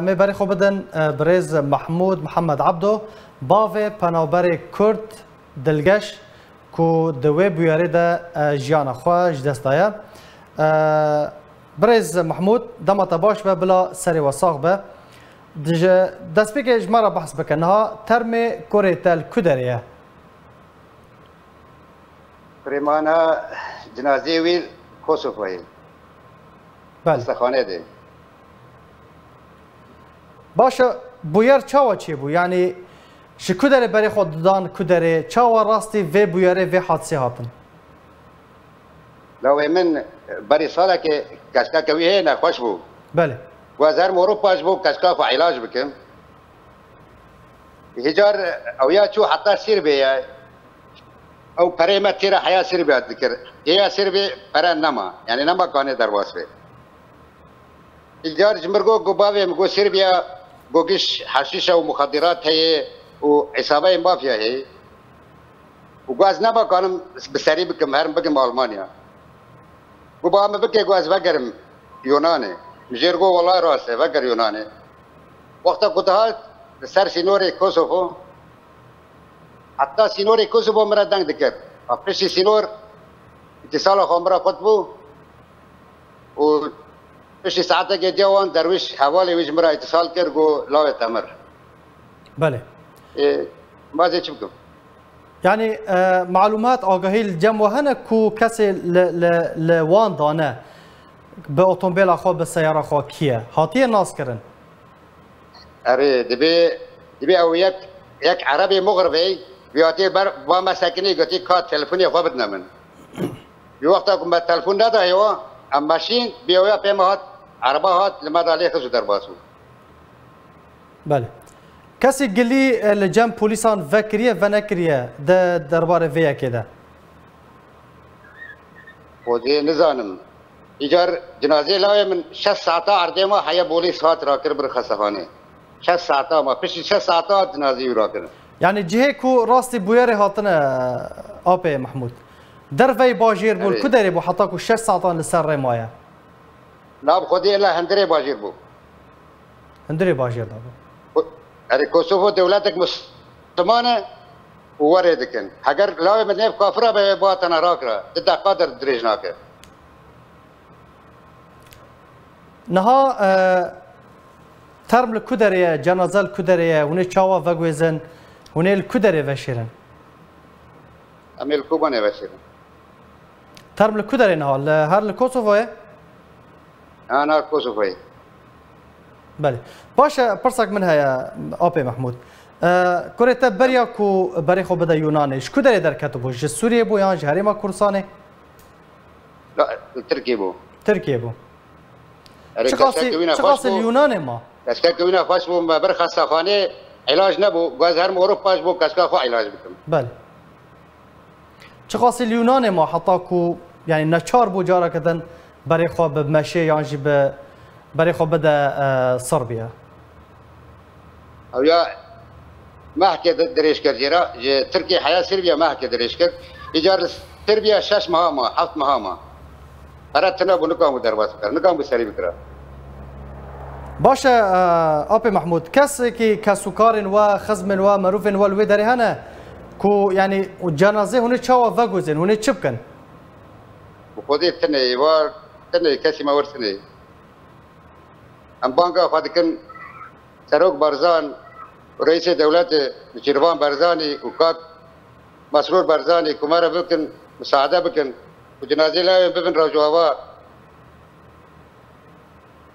می بری خو بدن برز محمود محمد عبدو باو پنابر کرد دلگش کو دوی بیاری ده جیان خواهش دستایه برز محمود دمت باش به بلا سری وساق به دست بگه اجماع بحث بکنه ها ترم کره تل کدریه پریمانا جنازه ویل کوسوفایی بله استخانه ده باشه بویر چاوا چی بو یعنی ش کدره برای خود دان کدره چاوا راستی و بویره و حادثه هاتن لو من بری ساله که کشکا کویه نخوش بو بله و از هر مورو پاش بو کشکا خو علاج بکم هجار او یا چو حتی سیر بیا او پریمه تیرا حیا سیر بیا ذکر یا سیر بیا پرا نما یعنی نما کانه درواز بیا هجار جمرگو گوباوی مگو سیر بیا گوگش حشیش و مخدرات هی و عصابه مافیا هی و گواز نما کانم بسری بکم هرم بکم آلمانیا گوبا هم بکی گواز وگرم یونانه مجرگو والله راسته وگر یونانه وقتا کتهات سر سینور کوسوفو حتی سینور کوسوفو مرا دنگ دکر افرشی سینور اتصال خمرا خود بو و پشت ساعته که جوان درویش حوالی ویش مرا اتصال کر گو لاوه تمر بله مازه چی بکم يعني معلومات آگاهی الجم وهنا كو كسي لوان دانه بأوتومبيل أخو بالسيارة أخو كيا هاتيه الناس كرن أري دبي أو يك عربي مغربي بيعطي با مساكني قلتي كات تلفوني أخو بدنا من بوقتها كم بالتلفون ده هيوا أم ماشين بيويا بيمهات عربات لما دالي خزو درباسو بله کسی گلی لجام پولیسان وکریه و نکریه درباره ویا کده خودی نزانم ایجار جنازه لای من 6 ساعت عرضه ما حیا پلیس هات راکر بر خسخانه 6 ساعت ما پیش 6 ساعت جنازه راکر یعنی جهه کو راستی بویر هاتنه آپ محمود در وی باجیر بول کدری بو حتی کو 6 ساعت لسر مایا لا خودی الا هندره باجیر بو هندره باجیر دابو أري كوسوفو دولتك مسلمانة ووردكن هجر لا من نيف كافرة بباطنا راكرة ضد قادر دريجناك نها ترم الكدرية جنازة الكدرية هنا شاوا فجوزن هنا الكدرية وشيرن أمي الكوبانة وشيرن ترم الكدرية نها هر الكوسوفو أنا كوسوفوي بله باشه پرسک من هيا آب محمود كره تبريا كو بري خو بدا يوناني شكو داري در كتبو ج سوريا بو يان جهريما كورساني لا تركيا بو تركيا بو شخاصي اليوناني ما كشكا كوينا فاش بو برخا ساخاني علاج نبو غاز هر مورو فاش بو كشكا خو علاج بكم بله شخاصي اليوناني ما حتى كو يعني نشار بو جارا كدن بري خو بمشي يان جي بري خو بدا صربيا او يا ما حكي دريش كرجيرا تركيا حياه سربيا ما حكي دريش كر ايجار سربيا 6 مهام 7 مهام فراتنا بنكم درواز كر نكم بسري بكرا باشا ابي محمود كسكي كسكارن وخزمن ومروفن والودري هنا كو يعني جنازه هنا تشوا فاغوزن هنا تشبكن وخذي تني و تني كسي ما ورثني ام بانكا فادكن سروق برزان رئيس دولة شيروان برزاني وكات مسرور برزاني كمارا بكن مساعدة بكن وجنازة لا ببن رجوابا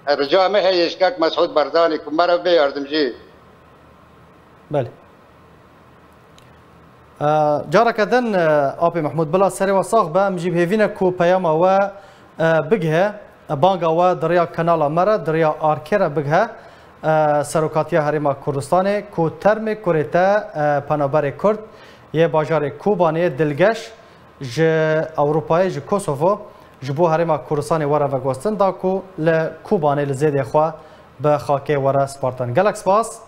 الرجوع ما هي يشكاك مسعود برزاني كمارا بي أردمجي بله جارك دن أبي محمود بلا سري وصاغ با مجيب هيفينا كو بياما و بجها بانگا و دریا کانال مرا دریا آرکرا بگه سروکاتیا هریما کردستان کو ترم کوریتا پنابر کرد یه باجار کوبانی دلگش ج اروپای ج کوسوفو جبو هریما کردستان ورا و گوستن دا کو ل کوبانی لزید خو به خاکه ورا سپارتن گلکس باس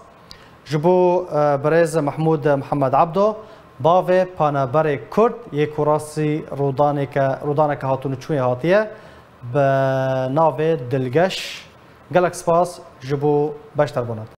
جبو برز محمود محمد عبدو باو پنابر کرد یه کوراسی رودانه که هاتون چوی هاتیه به ناو دلگش گلکس باس جبو بشتر بونات